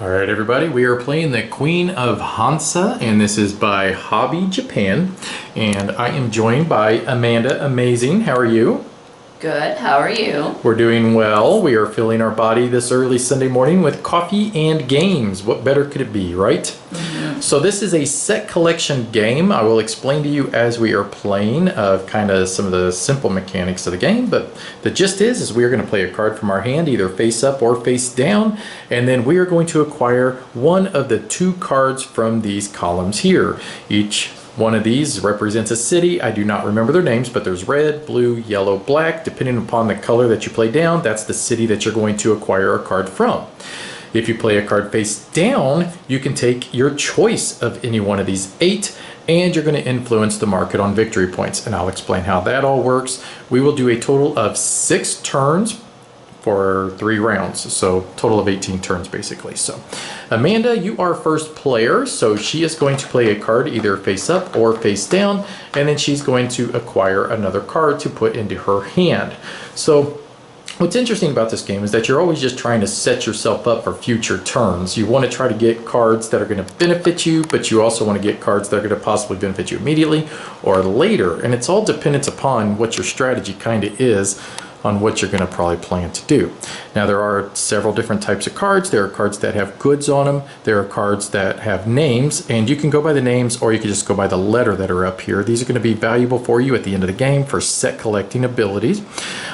All right, everybody, we are playing the Queen of Hansa, and this is by Hobby Japan. And I am joined by Amanda. Amazing. How are you? Good. How are you? We're doing well. We are filling our body this early Sunday morning with coffee and games. What better could it be, right? Mm-hmm. So this is a set collection game. I will explain to you as we are playing of kind of some of the simple mechanics of the game. But the gist is we are going to play a card from our hand, either face up or face down. And then we are going to acquire one of the two cards from these columns here. Each one of these represents a city. I do not remember their names, but there's red, blue, yellow, black. Depending upon the color that you play down, that's the city that you're going to acquire a card from. If you play a card face down, you can take your choice of any one of these 8, and you're going to influence the market on victory points. And I'll explain how that all works. We will do a total of 6 turns for 3 rounds, so total of 18 turns basically. So Amanda, you are first player, so she is going to play a card either face up or face down, and then she's going to acquire another card to put into her hand. So what's interesting about this game is that you're always just trying to set yourself up for future turns. You want to try to get cards that are going to benefit you, but you also want to get cards that are going to possibly benefit you immediately or later, and it's all dependent upon what your strategy kind of is on what you're going to probably plan to do. Now there are several different types of cards. There are cards that have goods on them. There are cards that have names, and you can go by the names or you can just go by the letter that are up here. These are going to be valuable for you at the end of the game for set collecting abilities.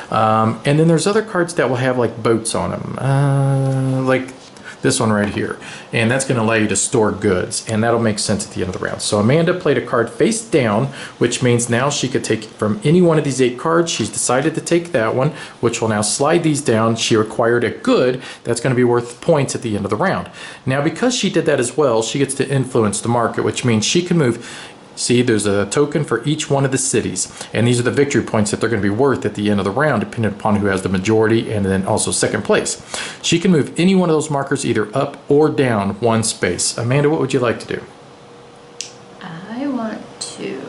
And then there's other cards that will have like boats on them, like this one right here, and that's going to allow you to store goods, and that'll make sense at the end of the round. So Amanda played a card face down, which means now she could take from any one of these 8 cards. She's decided to take that one, which will now slide these down. She acquired a good that's going to be worth points at the end of the round. Now because she did that as well, she gets to influence the market, which means she can move. See, there's a token for each one of the cities, and these are the victory points that they're going to be worth at the end of the round, depending upon who has the majority and then also second place. She can move any one of those markers either up or down 1 space. Amanda, what would you like to do? I want to.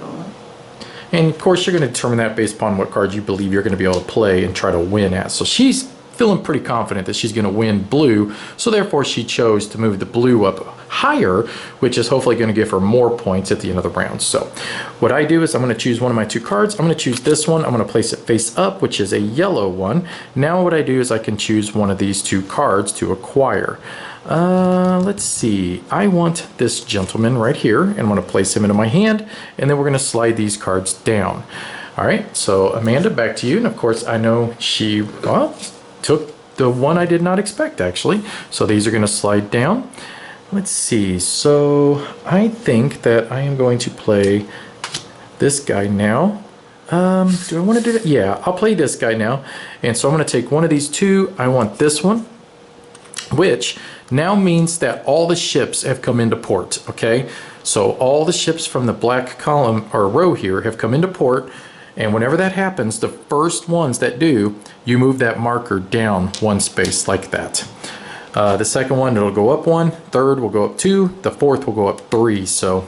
And of course, you're going to determine that based upon what cards you believe you're going to be able to play and try to win at. So she's feeling pretty confident that she's going to win blue, so therefore she chose to move the blue up higher, which is hopefully going to give her more points at the end of the round. So what I do is I'm going to choose one of my 2 cards. I'm going to choose this one. I'm going to place it face up, which is a yellow one. Now what I do is I can choose one of these 2 cards to acquire. Let's see. I want this gentleman right here, and I'm going to place him into my hand, and then we're going to slide these cards down. All right, so Amanda, back to you. And of course, I know she, well, took the one I did not expect, actually. So these are going to slide down. Let's see. So I think that I am going to play this guy now. Do I want to do that? Yeah, I'll play this guy now. And so I'm going to take one of these 2. I want this one, which now means that all the ships have come into port, okay? So all the ships from the black column or row here have come into port. And whenever that happens, the first ones that do, you move that marker down 1 space like that. The second one, it'll go up 1. Third will go up 2. The fourth will go up 3. So,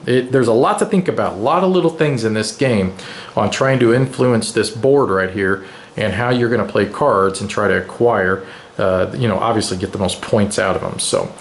there's a lot to think about. A lot of little things in this game on trying to influence this board right here and how you're going to play cards and try to acquire, obviously get the most points out of them. So,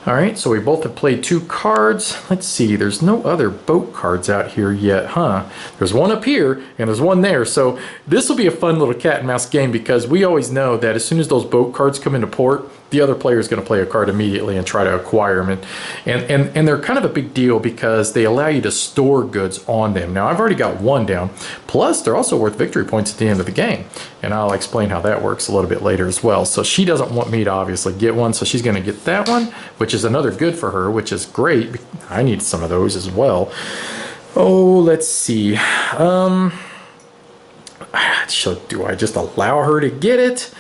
all right, so we both have played 2 cards. Let's see, there's no other boat cards out here yet, huh? There's one up here and there's one there. So this will be a fun little cat and mouse game because we always know that as soon as those boat cards come into port, the other player is going to play a card immediately and try to acquire them. And they're kind of a big deal because they allow you to store goods on them. Now, I've already got 1 down. Plus, they're also worth victory points at the end of the game. And I'll explain how that works a little bit later as well. So she doesn't want me to obviously get one, so she's going to get that one, which is another good for her, which is great. I need some of those as well. Oh, let's see. Do I just allow her to get it?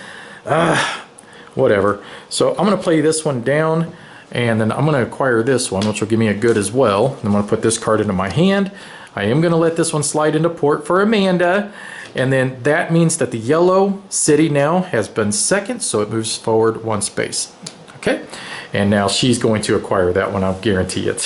Whatever. So I'm going to play this one down, and then I'm going to acquire this one, which will give me a good as well. I'm going to put this card into my hand. I am going to let this one slide into port for Amanda, and then that means that the yellow city now has been second, so it moves forward 1 space. Okay, and now she's going to acquire that one, I'll guarantee it.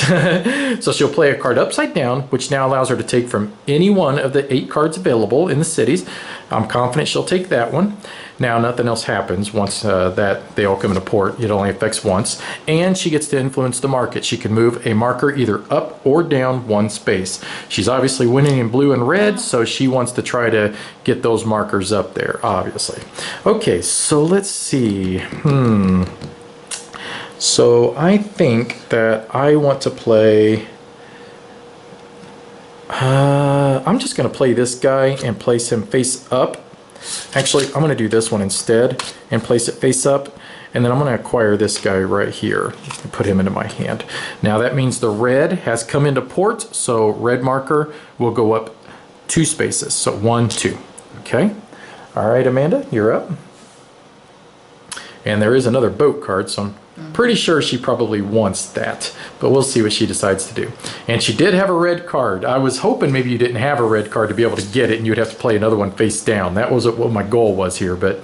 So she'll play a card upside down, which now allows her to take from any one of the 8 cards available in the cities. I'm confident she'll take that one. Now nothing else happens once that they all come into port. It only affects once. And she gets to influence the market. She can move a marker either up or down 1 space. She's obviously winning in blue and red, so she wants to try to get those markers up there, obviously. Okay, so let's see. So I think that I want to play... I'm just going to play this guy and place him face up. Actually, I'm going to do this one instead and place it face up. And then I'm going to acquire this guy right here and put him into my hand. Now that means the red has come into port, so red marker will go up 2 spaces. So 1, 2. Okay. All right, Amanda, you're up. And there is another boat card, so I'm pretty sure she probably wants that, but we'll see what she decides to do. And she did have a red card. I was hoping maybe you didn't have a red card to be able to get it and you'd have to play another one face down. That was what my goal was here, but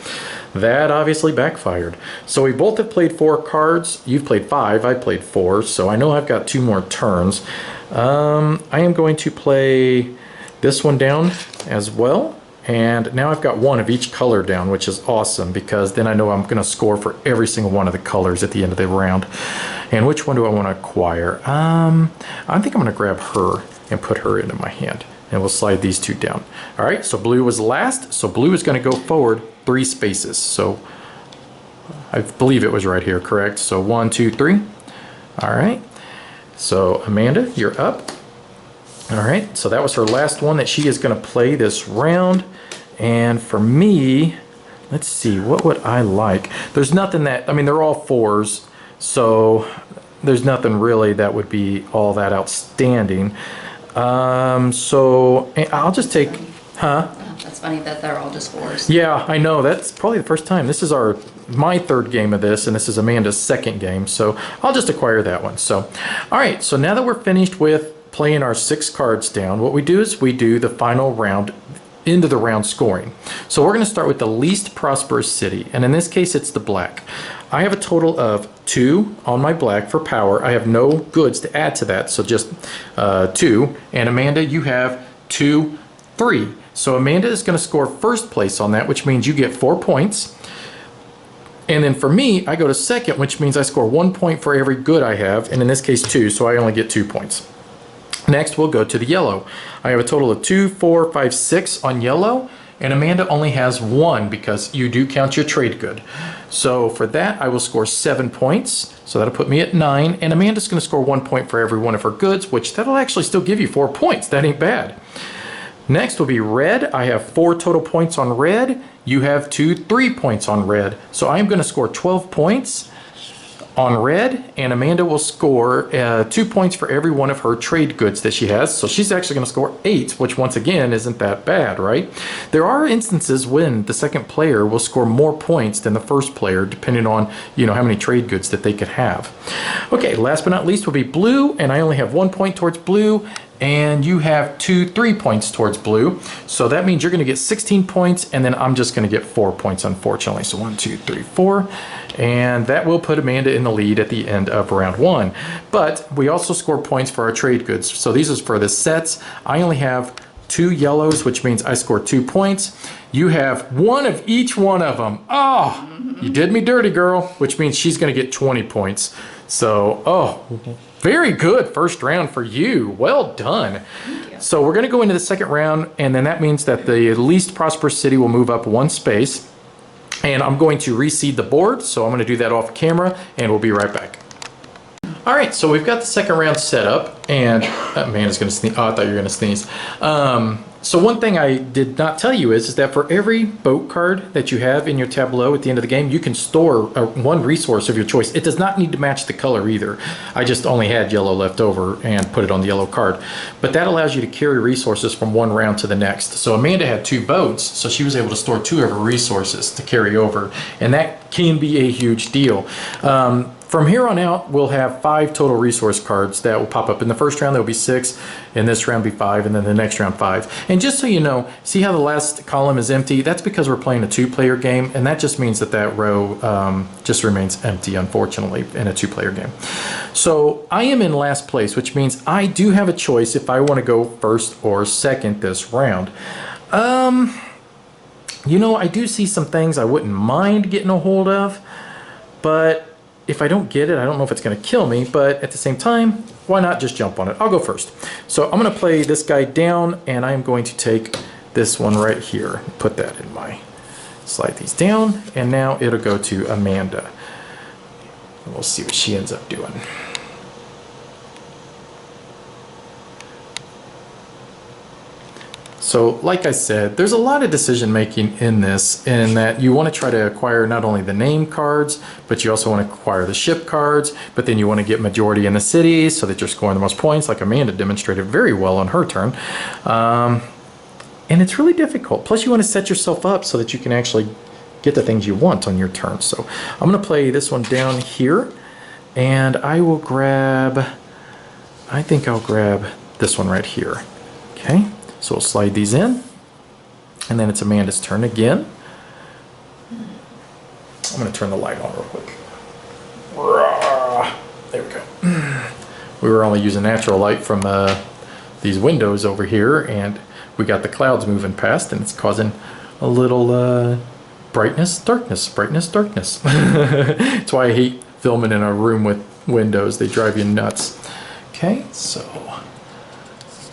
that obviously backfired. So we both have played 4 cards. You've played 5, I played 4, so I know I've got 2 more turns. I am going to play this one down as well. And now I've got 1 of each color down, which is awesome because then I know I'm going to score for every single one of the colors at the end of the round. And which one do I want to acquire? I think I'm going to grab her and put her into my hand. And we'll slide these 2 down. All right, so blue was last. So blue is going to go forward 3 spaces. So I believe it was right here, correct? So 1, 2, 3. All right. So Amanda, you're up. All right, so that was her last one that she is going to play this round. And for me, let's see, what would I like? There's nothing that, I mean, they're all 4s, so there's nothing really that would be all that outstanding. So I'll just take, That's funny that they're all just 4s. Yeah, I know. That's probably the first time. This is my 3rd game of this, and this is Amanda's 2nd game. So I'll just acquire that one. So, all right. So now that we're finished with playing our 6 cards down, what we do is we do the final round, into the round scoring. So we're going to start with the least prosperous city, and in this case it's the black. I have a total of 2 on my black for power. I have no goods to add to that, so just 2. And Amanda, you have 2, 3. So Amanda is going to score 1st place on that, which means you get 4 points. And then for me, I go to 2nd, which means I score 1 point for every good I have, and in this case 2, so I only get 2 points. Next, we'll go to the yellow. I have a total of 2, 4, 5, 6 on yellow, and Amanda only has 1 because you do count your trade good. So for that, I will score 7 points. So that'll put me at 9, and Amanda's going to score 1 point for every one of her goods, which that'll actually still give you 4 points. That ain't bad. Next will be red. I have 4 total points on red. You have 2, 3 points on red. So I'm going to score 12 points on red, and Amanda will score 2 points for every one of her trade goods that she has. So she's actually going to score 8, which once again isn't that bad, right? There are instances when the 2nd player will score more points than the 1st player, depending on how many trade goods that they could have. Okay, last but not least will be blue, and I only have 1 point towards blue, and you have 2, 3 points towards blue. So that means you're going to get 16 points, and then I'm just going to get 4 points, unfortunately. So 1, 2, 3, 4. And that will put Amanda in the lead at the end of round 1. But we also score points for our trade goods. So these are for the sets. I only have 2 yellows, which means I score 2 points. You have 1 of each one of them. Oh, you did me dirty, girl, which means she's going to get 20 points. So, very good first round for you. Well done. Thank you. So we're going to go into the 2nd round, and then that means that the least prosperous city will move up 1 space. And I'm going to reseed the board, so I'm going to do that off camera, and we'll be right back. All right, so we've got the 2nd round set up, and Amanda's going to sneeze. Oh, I thought you were going to sneeze. So one thing I did not tell you is that for every boat card that you have in your tableau at the end of the game, you can store 1 resource of your choice. It does not need to match the color either. I just only had yellow left over and put it on the yellow card. But that allows you to carry resources from one round to the next. So Amanda had 2 boats, so she was able to store 2 of her resources to carry over, and that can be a huge deal. from here on out, we'll have 5 total resource cards that will pop up. In the first round, there'll be 6. In this round, be 5. And then the next round, 5. And just so you know, see how the last column is empty? That's because we're playing a 2-player game. And that just means that that row just remains empty, unfortunately, in a 2-player game. So I am in last place, which means I do have a choice if I want to go first or second this round. You know, I do see some things I wouldn't mind getting a hold of, but if I don't get it, I don't know if it's going to kill me, but at the same time, why not just jump on it? I'll go first. So I'm going to play this guy down, and I'm going to take this one right here. Put that in my... Slide these down, and now it'll go to Amanda. And we'll see what she ends up doing. So, like I said, there's a lot of decision making in this, in that you want to try to acquire not only the name cards, but you also want to acquire the ship cards, but then you want to get majority in the cities so that you're scoring the most points, like Amanda demonstrated very well on her turn. And it's really difficult. Plus, you want to set yourself up so that you can actually get the things you want on your turn. So, I'm going to play this one down here, and I will grab, I think I'll grab this one right here. Okay. So we'll slide these in, and then it's Amanda's turn again. I'm going to turn the light on real quick. There we go. We were only using natural light from these windows over here, and we got the clouds moving past, and it's causing a little brightness, darkness, brightness, darkness. That's why I hate filming in a room with windows. They drive you nuts. Okay, so...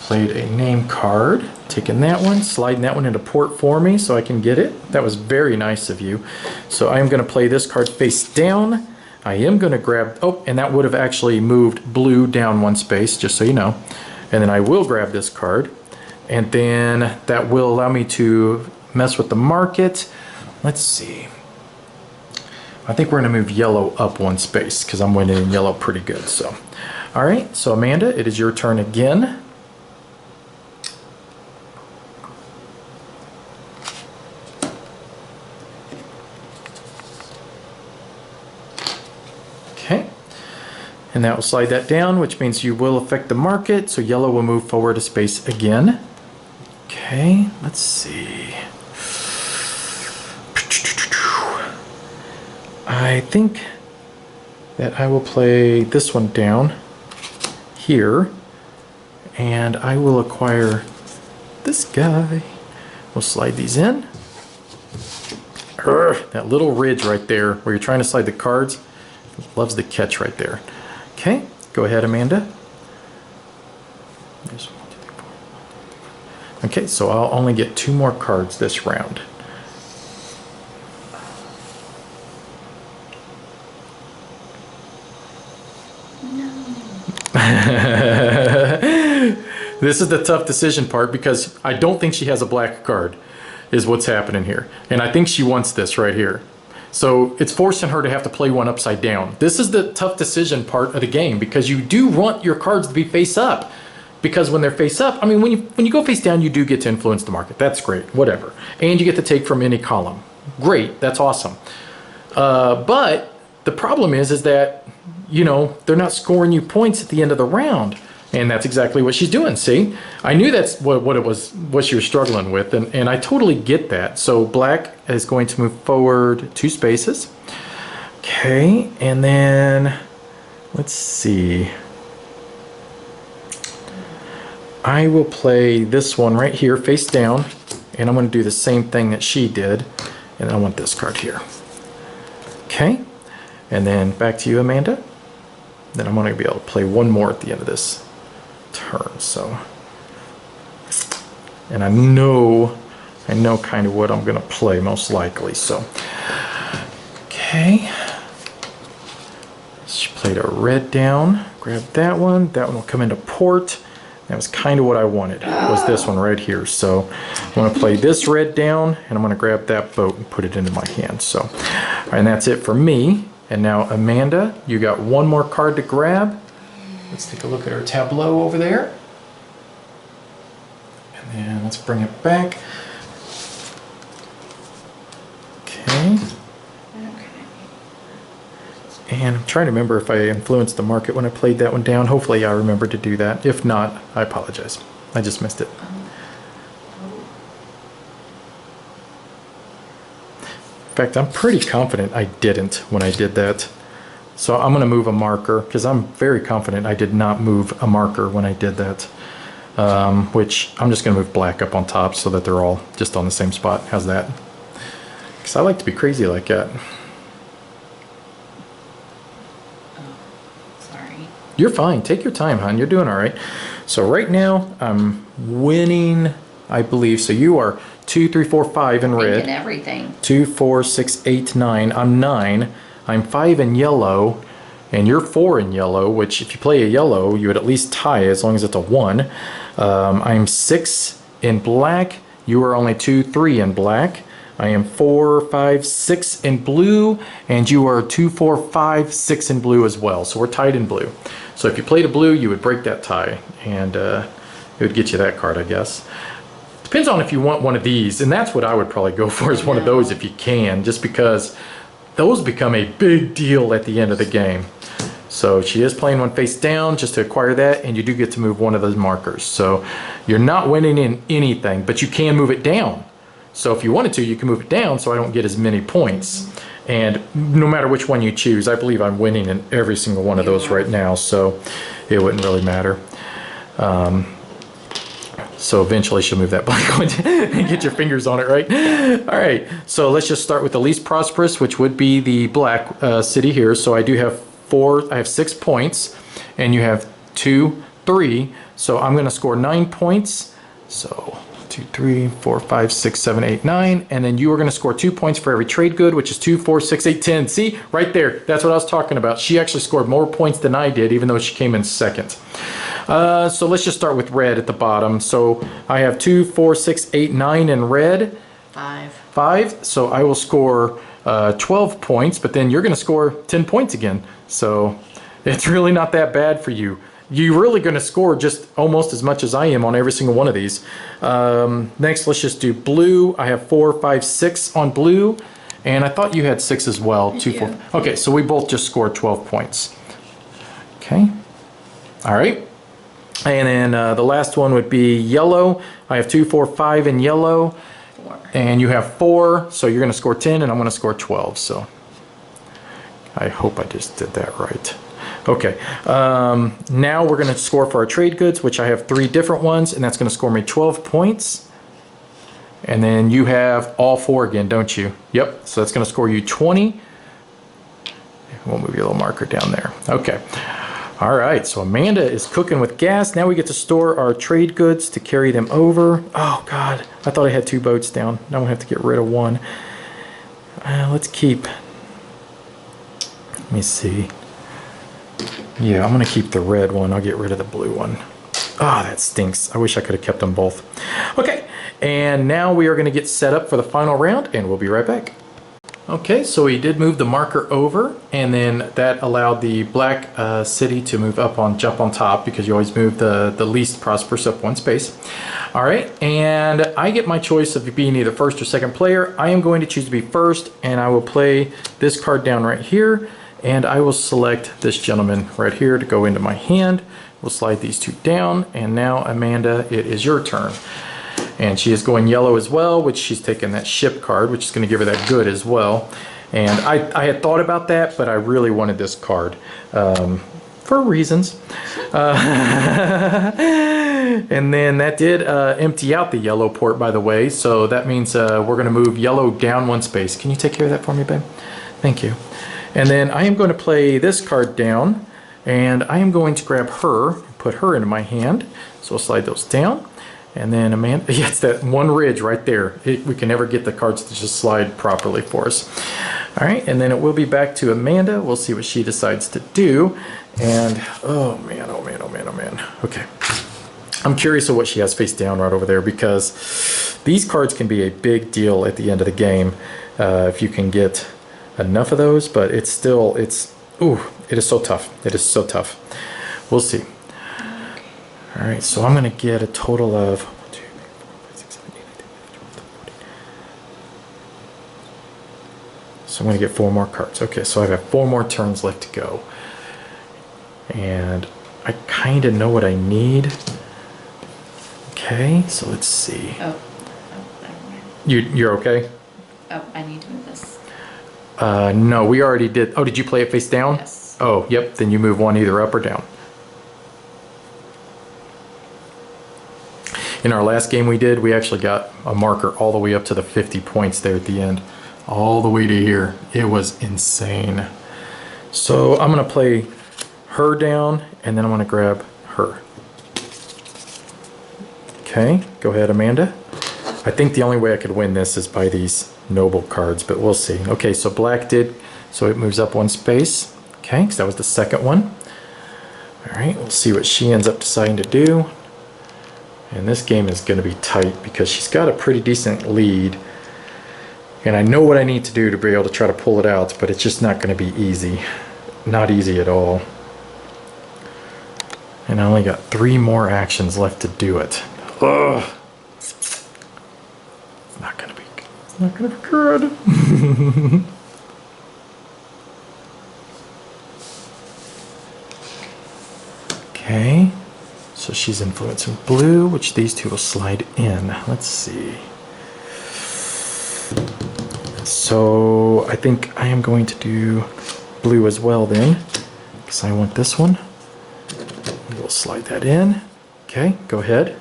played a name card, taking that one, sliding that one into port for me so I can get it. That was very nice of you. So I am going to play this card face down. I am going to grab, oh, and that would have actually moved blue down 1 space, just so you know. And then I will grab this card, and then that will allow me to mess with the market. Let's see. I think we're going to move yellow up 1 space because I'm winning in yellow pretty good. So, all right, so Amanda, it is your turn again. Okay, and that will slide that down, which means you will affect the market, so yellow will move forward a space again. Okay, let's see. I think that I will play this one down here, and I will acquire this guy. We'll slide these in. That little ridge right there where you're trying to slide the cards. Loves the catch right there. Okay, go ahead, Amanda. Okay, so I'll only get 2 more cards this round. No. This is the tough decision part because I don't think she has a black card, is what's happening here. And I think she wants this right here. So it's forcing her to have to play one upside down. This is the tough decision part of the game because you do want your cards to be face up. Because when they're face up, I mean, when you go face down, you do get to influence the market. That's great, whatever. And you get to take from any column. Great, that's awesome. But the problem is that, you know, they're not scoring you points at the end of the round. And that's exactly what she's doing, see? I knew that's what she was struggling with, and I totally get that. So black is going to move forward 2 spaces. Okay, and then, let's see. I will play this one right here, face down, and I'm going to do the same thing that she did, and I want this card here. Okay, and then back to you, Amanda. Then I'm going to be able to play 1 more at the end of this turn. So, and I know kind of what I'm going to play most likely. So, okay. She played a red down. Grab that one. That one will come into port. That was kind of what I wanted, was this one right here. So I'm going to play this red down, and I'm going to grab that boat and put it into my hand. So, and that's it for me. And now, Amanda, you got 1 more card to grab. Let's take a look at our tableau over there. And then let's bring it back. Okay. And I'm trying to remember if I influenced the market when I played that one down. Hopefully I remember to do that. If not, I apologize. I just missed it. In fact, I'm pretty confident I didn't when I did that. So I'm going to move a marker because I'm very confident I did not move a marker when I did that. Which I'm just going to move black up on top so that they're all just on the same spot. How's that? Because I like to be crazy like that. You're fine. Take your time, hon. You're doing all right. So right now, I'm winning, I believe. So you are 2, 3, 4, 5 in red. Thinking everything. 2, 4, 6, 8, 9. I'm 9. I'm 5 in yellow. And you're 4 in yellow, which if you play a yellow, you would at least tie as long as it's a 1. I'm 6 in black. You are only 2, 3 in black. I am 4, 5, 6 in blue, and you are 2, 4, 5, 6 in blue as well. So we're tied in blue. So if you played a blue, you would break that tie, and it would get you that card, I guess. Depends on if you want one of these, and that's what I would probably go for, is one of those if you can, just because those become a big deal at the end of the game. So she is playing one face down just to acquire that, and you do get to move one of those markers. So you're not winning in anything, but you can move it down. So if you wanted to, you can move it down so I don't get as many points. And no matter which one you choose, I believe I'm winning in every single one of those right now, so it wouldn't really matter. So eventually she'll move that black one and get your fingers on it, right? All right, so let's just start with the least prosperous, which would be the black city here. So I do have 6 points, and you have 2, 3. So I'm gonna score 9 points. So 2, 3, 4, 5, 6, 7, 8, 9, and then you are going to score 2 points for every trade good, which is 2, 4, 6, 8, 10. See, right there, that's what I was talking about. She actually scored more points than I did, even though she came in second. So let's just start with red at the bottom. So I have 2, 4, 6, 8, 9 in red. 5. So I will score 12 points, but then you're going to score 10 points again. So it's really not that bad for you. You're really going to score just almost as much as I am on every single one of these. Next, let's just do blue. I have 4, 5, 6 on blue. And I thought you had 6 as well. 2, 4. Okay, so we both just scored 12 points. Okay. All right. And then the last one would be yellow. I have 2, 4, 5 in yellow. 4. And you have 4. So you're going to score 10, and I'm going to score 12. So I hope I just did that right. Okay, now we're going to score for our trade goods, which I have 3 different ones, and that's going to score me 12 points. And then you have all 4 again, don't you? Yep, so that's going to score you 20. We'll move your little marker down there. Okay, all right, so Amanda is cooking with gas. Now we get to store our trade goods to carry them over. Oh, God, I thought I had 2 boats down. Now we have to get rid of 1. Let's keep, let me see. Yeah, I'm going to keep the red one. I'll get rid of the blue one. Ah, that stinks. I wish I could have kept them both. Okay, and now we are going to get set up for the final round, and we'll be right back. Okay, so we did move the marker over, and then that allowed the black city to jump on top, because you always move the least prosperous up 1 space. All right, and I get my choice of being either first or second player. I am going to choose to be first, and I will play this card down right here. And I will select this gentleman right here to go into my hand. We'll slide these 2 down, and now Amanda, it is your turn. And she is going yellow as well, which she's taking that ship card, which is going to give her that good as well. And I had thought about that, but I really wanted this card for reasons. And then that did empty out the yellow port, by the way. So that means we're going to move yellow down 1 space. Can you take care of that for me, babe? Thank you. And then I am going to play this card down, and I am going to grab her, put her into my hand. So we'll slide those down. And then Amanda, yeah, it's that one ridge right there. We can never get the cards to just slide properly for us. All right, and then it will be back to Amanda. We'll see what she decides to do. And oh man, oh man, oh man, oh man. Okay. I'm curious of what she has face down right over there, because these cards can be a big deal at the end of the game if you can get enough of those, but it is so tough. It is so tough. We'll see. All right, so I'm going to get a total of 1, 2, 3, 4, 5, 6, 7, 8, 9, 10, 11, 12, 13, 14. So I'm going to get 4 more cards. Okay, so I have 4 more turns left to go. And I kind of know what I need. Okay, so let's see. Oh, never mind. You're okay? Oh, I need to move this. No, we already did. Oh, did you play it face down? Yes. Oh, yep. Then you move one either up or down. In our last game we did, we actually got a marker all the way up to the 50 points there at the end. All the way to here. It was insane. So I'm going to play her down, and then I'm going to grab her. Okay, go ahead, Amanda. I think the only way I could win this is by these noble cards, but we'll see. Okay, so black did, so it moves up 1 space. Okay, because that was the second one. All right, we'll see what she ends up deciding to do. And this game is going to be tight because she's got a pretty decent lead. And I know what I need to do to be able to try to pull it out, but it's just not going to be easy. Not easy at all. And I only got 3 more actions left to do it. Ugh. It's not going to be good. It's not going to be good. Okay. So she's influencing blue, which these 2 will slide in. Let's see. So I think I am going to do blue as well then, because I want this one. We'll slide that in. Okay, go ahead.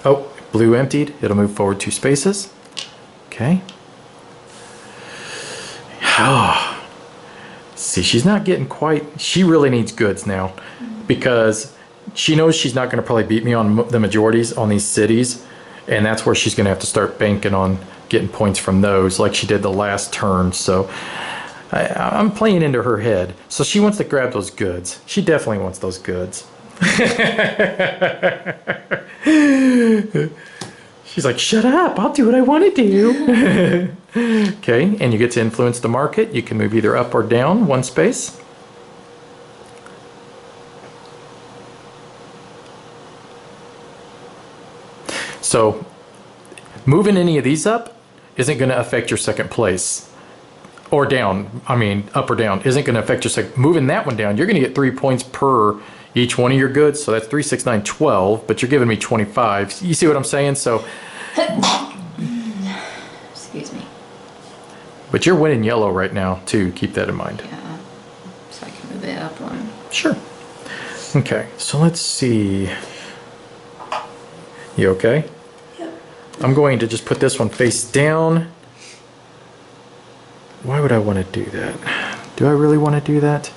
Oh, blue emptied. It'll move forward 2 spaces. Okay. Oh. See, she's not getting quite... She really needs goods now, because she knows she's not going to probably beat me on the majorities on these cities, and that's where she's going to have to start banking on getting points from those like she did the last turn. So I'm playing into her head. So she wants to grab those goods. She definitely wants those goods. She's like, shut up, I'll do what I want to do. Okay, and you get to influence the market. You can move either up or down 1 space. So moving any of these up isn't going to affect your second place. Or down, I mean up or down, isn't going to affect your second. Moving that one down, you're going to get 3 points per each one of your goods. So that's 3, 6, 9, 12, but you're giving me 25. You see what I'm saying? So, Excuse me. but you're winning yellow right now too. Keep that in mind. Yeah. So I can move it up 1. Sure. Okay, so let's see. You okay? Yep. I'm going to just put this one face down. Why would I want to do that? Do I really want to do that?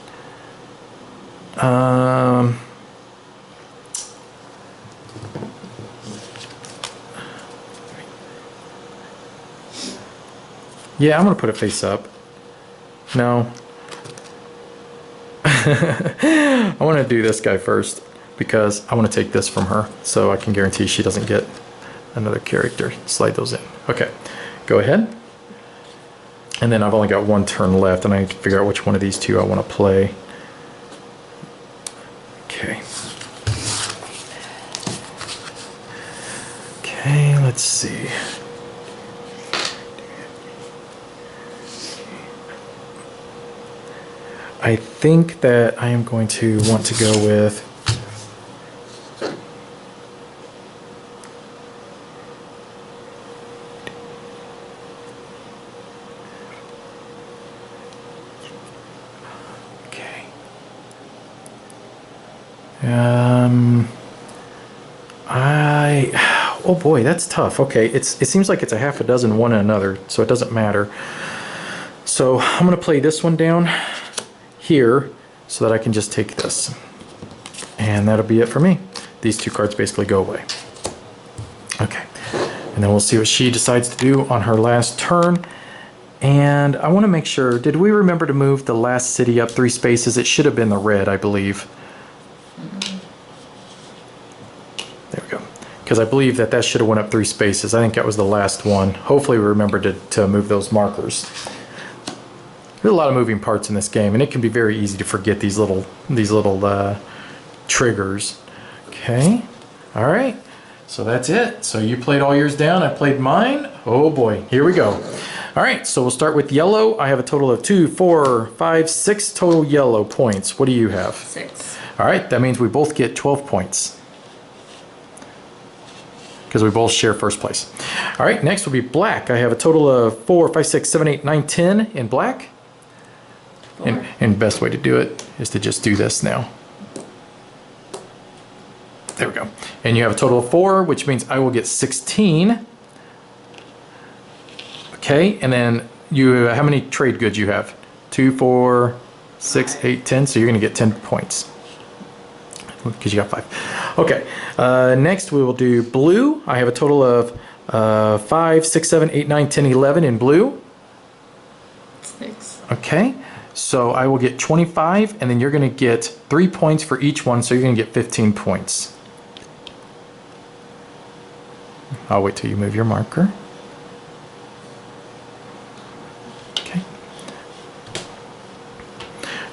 Yeah, I'm going to put it face up. No. I want to do this guy first because I want to take this from her so I can guarantee she doesn't get another character. Slide those in. Okay, go ahead. And then I've only got 1 turn left, and I need to figure out which one of these 2 I want to play. Okay. Okay, let's see. I think that I am going to want to go with... Oh boy, that's tough. Okay, it seems like it's a half a dozen one and another, so it doesn't matter. So I'm going to play this one down here so that I can just take this. And that'll be it for me. These 2 cards basically go away. Okay, and then we'll see what she decides to do on her last turn. And I want to make sure, did we remember to move the last city up 3 spaces? It should have been the red, I believe. There we go. Because I believe that should have went up 3 spaces. I think that was the last one. Hopefully we remembered to move those markers. There's a lot of moving parts in this game, and it can be very easy to forget these little triggers. Okay. All right. So that's it. So you played all yours down. I played mine. Oh boy. Here we go. All right, so we'll start with yellow. I have a total of 2, 4, 5, 6 total yellow points. What do you have? 6. All right, that means we both get 12 points because we both share first place. All right, next will be black. I have a total of 4, 5, 6, 7, 8, 9, 10 in black. 4. And the best way to do it is to just do this now. There we go. And you have a total of 4, which means I will get 16. Okay, and then you, how many trade goods you have? 2, 4, 6, 8, 10. So you're going to get 10 points because you got 5. Okay, next we will do blue. I have a total of 5, 6, 7, 8, 9, 10, 11 in blue. 6. Okay, so I will get 25, and then you're going to get 3 points for each one, so you're going to get 15 points. I'll wait till you move your marker. Okay.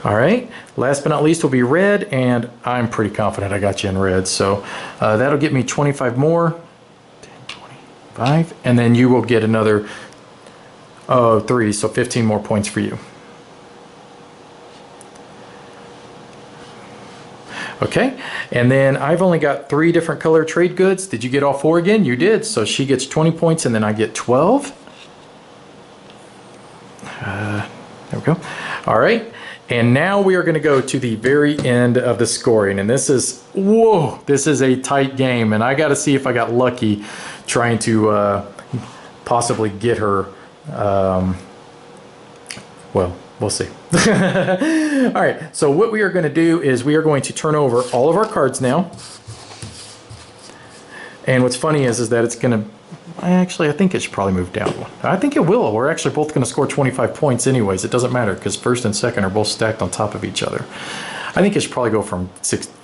All right, last but not least will be red, and I'm pretty confident I got you in red, so that'll get me 25 more. 10, 25, and then you will get another 3, so 15 more points for you. Okay, and then I've only got 3 different color trade goods. Did you get all 4 again? You did, so she gets 20 points and then I get 12. There we go. All right, and now we are going to go to the very end of the scoring, and this is, whoa, this is a tight game, and I got to see if I got lucky trying to possibly get her, well, we'll see. All right, so what we are going to do is we are going to turn over all of our cards now. And what's funny is that it's going to, actually, I think it should probably move down one. I think it will. We're actually both going to score 25 points anyways. It doesn't matter because first and second are both stacked on top of each other. I think it should probably go from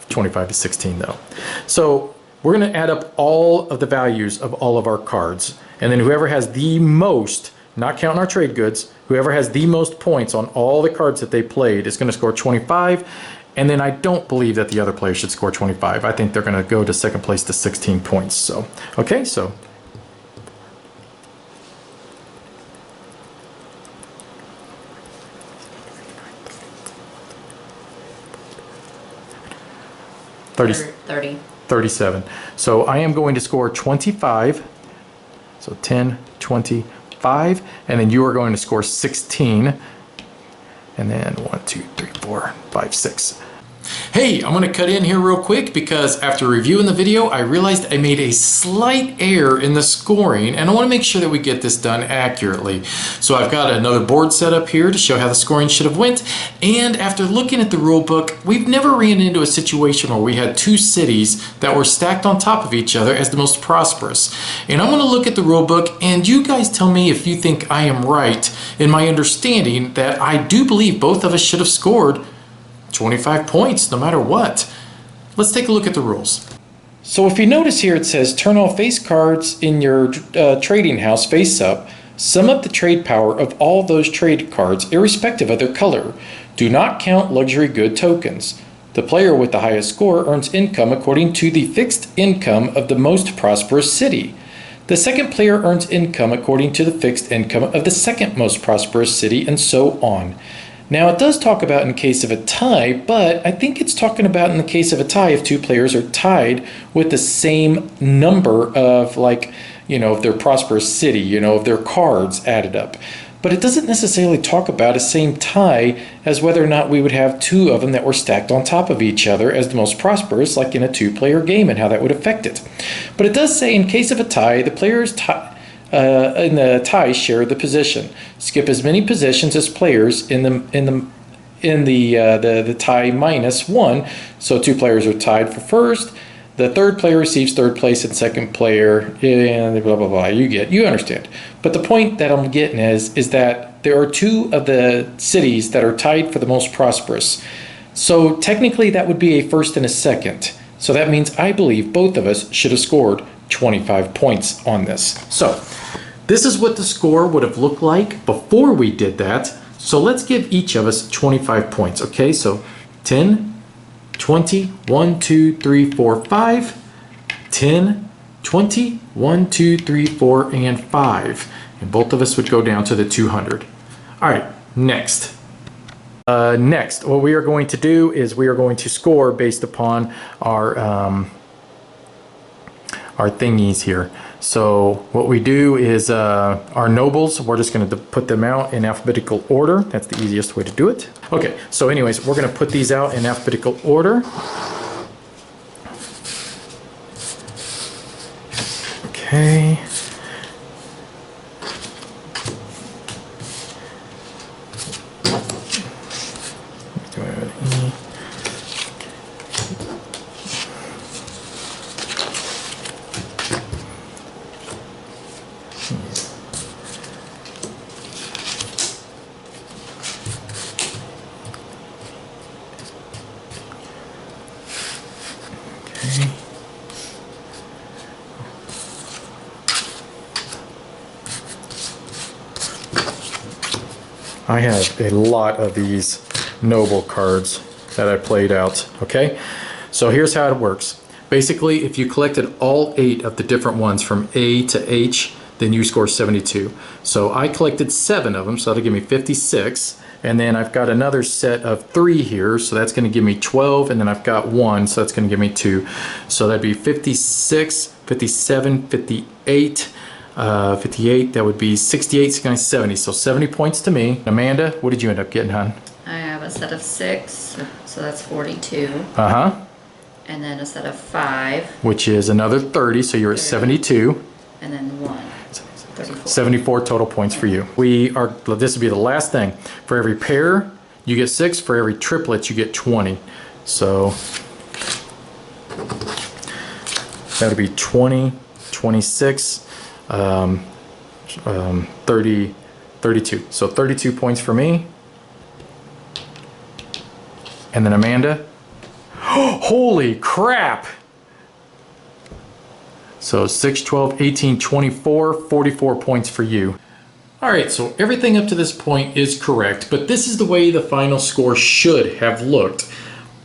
25 to 16 though. So we're going to add up all of the values of all of our cards. And then whoever has the most, not counting our trade goods, whoever has the most points on all the cards that they played is going to score 25. And then I don't believe that the other player should score 25. I think they're going to go to second place to 16 points. So, okay, so. $30. 37. So I am going to score 25. So 10, 20, 5, and then you are going to score 16, and then 1, 2, 3, 4, 5, 6. Hey, I'm going to cut in here real quick because after reviewing the video, I realized I made a slight error in the scoring, and I want to make sure that we get this done accurately. So I've got another board set up here to show how the scoring should have went, and after looking at the rule book, we've never ran into a situation where we had 2 cities that were stacked on top of each other as the most prosperous. And I'm going to look at the rule book, and you guys tell me if you think I am right in my understanding that I do believe both of us should have scored 25 points no matter what. Let's take a look at the rules. So if you notice here, it says turn all face cards in your trading house face up. Sum up the trade power of all those trade cards irrespective of their color. Do not count luxury good tokens. The player with the highest score earns income according to the fixed income of the most prosperous city. The second player earns income according to the fixed income of the second most prosperous city, and so on. Now it does talk about in case of a tie, but I think it's talking about in the case of a tie if 2 players are tied with the same number of, like, you know, of their prosperous city, you know, of their cards added up. But it doesn't necessarily talk about a same tie as whether or not we would have 2 of them that were stacked on top of each other as the most prosperous, like in a 2-player game, and how that would affect it. But it does say in case of a tie, the players in the tie share the position. Skip as many positions as players in the tie -1. So 2 players are tied for first. The third player receives third place, and second player, and blah blah blah. You understand. But the point that I'm getting is that there are 2 of the cities that are tied for the most prosperous. So technically, that would be a first and a second. So that means I believe both of us should have scored 25 points on this. So this is what the score would have looked like before we did that. So let's give each of us 25 points. Okay, so 10, 20, 1, 2, 3, 4, 5, 10, 20, 1, 2, 3, 4, and 5. And both of us would go down to the 200. All right, next. Next, what we are going to do is we are going to score based upon our thingies here. So what we do is our nobles, we're just going to put them out in alphabetical order. That's the easiest way to do it. Okay, so anyways, we're going to put these out in alphabetical order. Okay. I have a lot of these noble cards that I played out, okay? So here's how it works. Basically, if you collected all 8 of the different ones from A to H, then you score 72. So I collected 7 of them, so that'll give me 56. And then I've got another set of 3 here, so that's gonna give me 12, and then I've got 1, so that's gonna give me 2. So that'd be 56, 57, 58, 58, that would be 68, 69, 70. So 70 points to me. Amanda, what did you end up getting, hon? I have a set of 6, so that's 42. Uh-huh. And then a set of 5. Which is another 30, so you're at 72. And then 1. 34. 74 total points for you. This would be the last thing. For every pair, you get 6. For every triplet, you get 20. So that would be 20, 26, 30, 32. So 32 points for me. And then Amanda. Holy crap! So 6, 12, 18, 24, 44 points for you. All right, so everything up to this point is correct, but this is the way the final score should have looked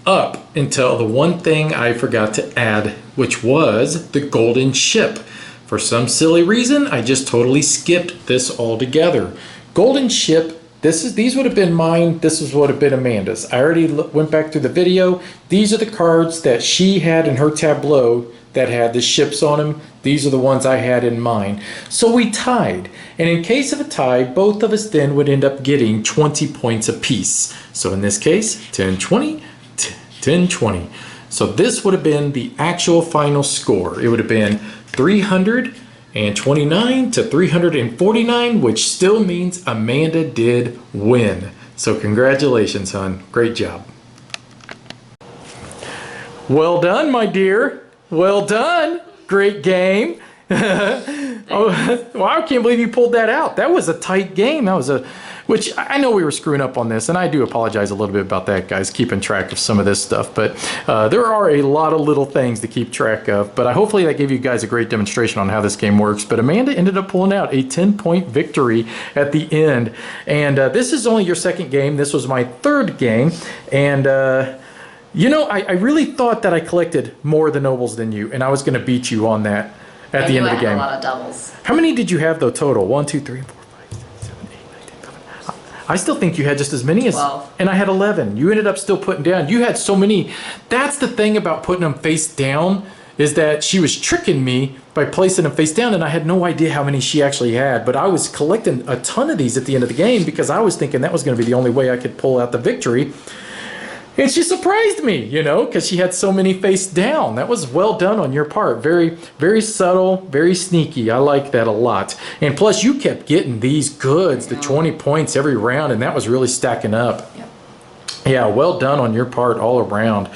up until the one thing I forgot to add, which was the golden ship. For some silly reason, I just totally skipped this altogether. Golden ship, these would have been mine, this would have been Amanda's. I already went back through the video. These are the cards that she had in her tableau that had the ships on them. These are the ones I had in mine. So we tied. And in case of a tie, both of us then would end up getting 20 points apiece. So in this case, 10, 20, 10, 20. So this would have been the actual final score. It would have been 329 to 349, which still means Amanda did win. So congratulations, hon. Great job. Well done, my dear. Well done. Great game. Oh, well, I can't believe you pulled that out. That was a tight game. Which I know we were screwing up on this, and I do apologize a little bit about that, guys, keeping track of some of this stuff. But there are a lot of little things to keep track of. But hopefully that gave you guys a great demonstration on how this game works. But Amanda ended up pulling out a 10-point victory at the end. And this is only your second game. This was my third game. And you know, I really thought that I collected more of the nobles than you, and I was going to beat you on that at the end of the game. A lot of doubles. How many did you have, though, total? 1, 2, 3, 4, 5, 6, 7, 8, 9, 10, 11. I still think you had just as many as... 12. And I had 11. You ended up still putting down. You had so many. That's the thing about putting them face down, is that she was tricking me by placing them face down, and I had no idea how many she actually had. But I was collecting a ton of these at the end of the game because I was thinking that was going to be the only way I could pull out the victory. And she surprised me, you know, because she had so many face down. That was well done on your part. Very, very subtle, very sneaky. I like that a lot. And plus, you kept getting these goods, the 20 points every round, and that was really stacking up. Yep. Yeah, well done on your part all around.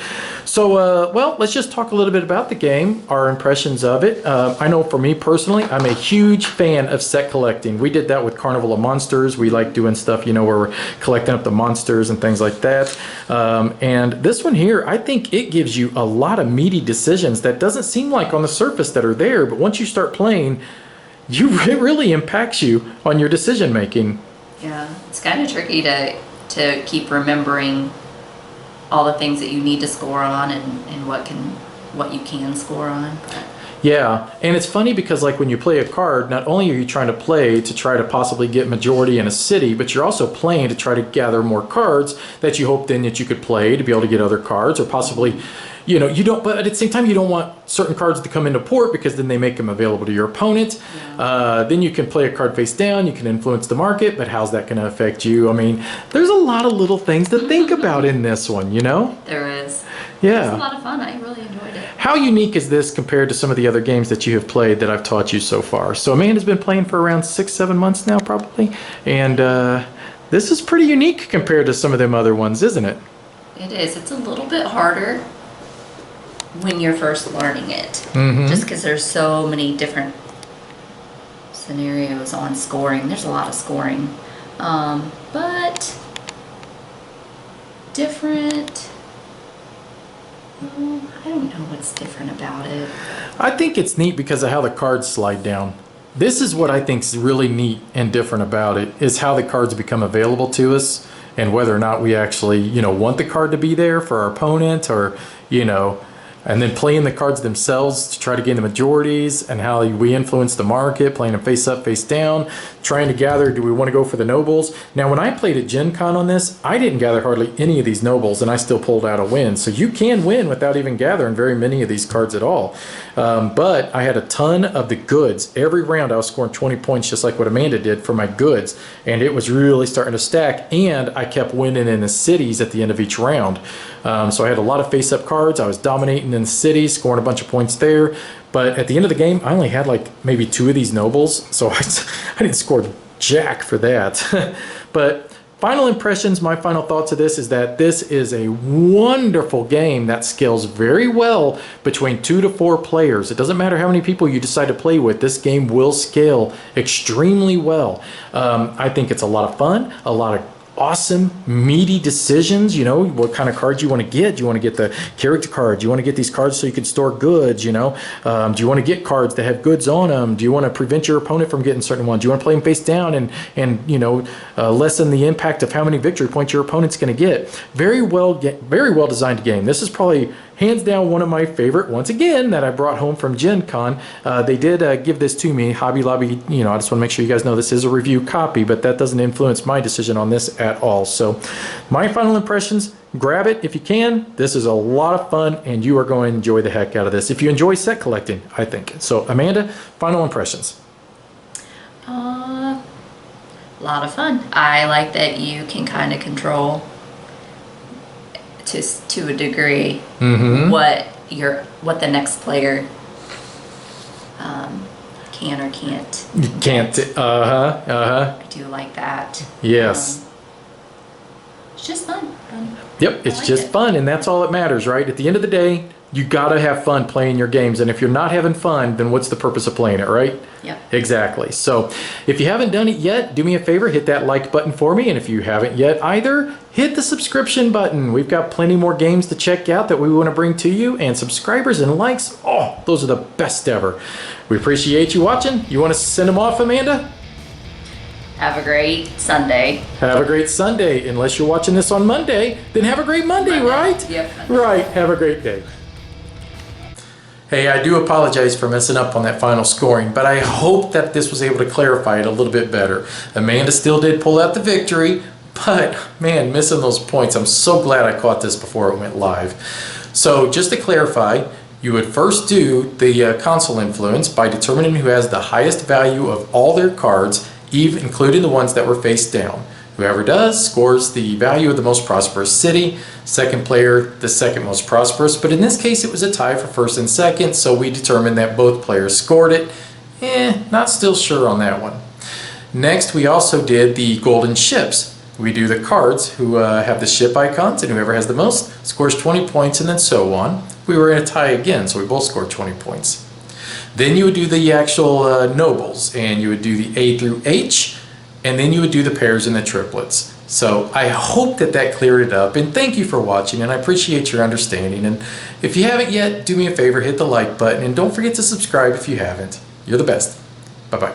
So, well, let's just talk a little bit about the game, our impressions of it. I know for me personally, I'm a huge fan of set collecting. We did that with Carnival of Monsters. We like doing stuff, you know, where we're collecting up the monsters and things like that. And this one here, I think it gives you a lot of meaty decisions that doesn't seem like on the surface that are there, but once you start playing, it really impacts you on your decision making. Yeah, it's kind of tricky to keep remembering all the things that you need to score on and what you can score on. Yeah, and it's funny because like when you play a card, not only are you trying to play to try to possibly get majority in a city, but you're also playing to try to gather more cards that you hope then that you could play to be able to get other cards, or possibly, you know, you don't, but at the same time you don't want certain cards to come into port because then they make them available to your opponent. Then you can play a card face down, you can influence the market, but how's that going to affect you? I mean, there's a lot of little things to think about in this one, you know? There is. Yeah. It was a lot of fun. I really enjoyed it. How unique is this compared to some of the other games that you have played that I've taught you so far? So Amanda's been playing for around 6-7 months now probably, and this is pretty unique compared to some of them other ones, isn't it? It is. It's a little bit harder when you're first learning it, just because there's so many different scenarios on scoring. There's a lot of scoring, but different. I don't know what's different about it. I think it's neat because of how the cards slide down. This is what I think is really neat and different about it, is how the cards become available to us and whether or not we actually, you know, want the card to be there for our opponent, or, you know, and then playing the cards themselves to try to gain the majorities, and how we influence the market, playing them face up, face down, trying to gather, do we want to go for the nobles? Now, when I played at Gen Con on this, I didn't gather hardly any of these nobles, and I still pulled out a win. So you can win without even gathering very many of these cards at all. But I had a ton of the goods. Every round I was scoring 20 points, just like what Amanda did for my goods, and it was really starting to stack, and I kept winning in the cities at the end of each round. So I had a lot of face-up cards. I was dominating in the city, scoring a bunch of points there. But at the end of the game, I only had like maybe 2 of these nobles, so I didn't score jack for that. But final impressions, my final thoughts of this is that this is a wonderful game that scales very well between 2 to 4 players. It doesn't matter how many people you decide to play with, this game will scale extremely well. I think it's a lot of fun, a lot of awesome meaty decisions. You know, what kind of cards you want to get. Do you want to get the character cards? Do you want to get these cards so you can store goods? You know, do you want to get cards that have goods on them? Do you want to prevent your opponent from getting certain ones? Do you want to play them face down and you know, lessen the impact of how many victory points your opponent's going to get? Very well designed game. This is probably hands down one of my favorite, once again, that I brought home from Gen Con. They did give this to me, Hobby Lobby. You know, I just want to make sure you guys know this is a review copy, but that doesn't influence my decision on this at all. So my final impressions, grab it if you can. This is a lot of fun, and you are going to enjoy the heck out of this if you enjoy set collecting, I think. So Amanda, final impressions. A lot of fun. I like that you can kind of control to a degree what the next player can or can't. You can't. I do like that. Yes. It's just fun. Yep, it's just fun, and that's all that matters, right? At the end of the day, you gotta have fun playing your games, and if you're not having fun, then what's the purpose of playing it, right? Yep. Exactly. So if you haven't done it yet, do me a favor, hit that like button for me, and if you haven't yet either, hit the subscription button. We've got plenty more games to check out that we want to bring to you, and subscribers and likes, oh, those are the best ever. We appreciate you watching. You want to send them off, Amanda? Have a great Sunday. Have a great Sunday. Unless you're watching this on Monday, then have a great Monday, right? Yep. Right. Have a great day. Hey, I do apologize for messing up on that final scoring, but I hope that this was able to clarify it a little bit better. Amanda still did pull out the victory, but man, missing those points. I'm so glad I caught this before it went live. So just to clarify, you would first do the console influence by determining who has the highest value of all their cards, even including the ones that were face down. Whoever does scores the value of the most prosperous city, second player the second most prosperous, but in this case it was a tie for first and second, so we determined that both players scored it. Not still sure on that one. Next, we also did the golden ships. We do the cards who have the ship icons, and whoever has the most scores 20 points, and then so on. We were in a tie again, so we both scored 20 points. Then you would do the actual nobles, and you would do the A through H, and then you would do the pairs and the triplets. So I hope that that cleared it up, and thank you for watching, and I appreciate your understanding. And if you haven't yet, do me a favor, hit the like button, and don't forget to subscribe if you haven't. You're the best. Bye-bye.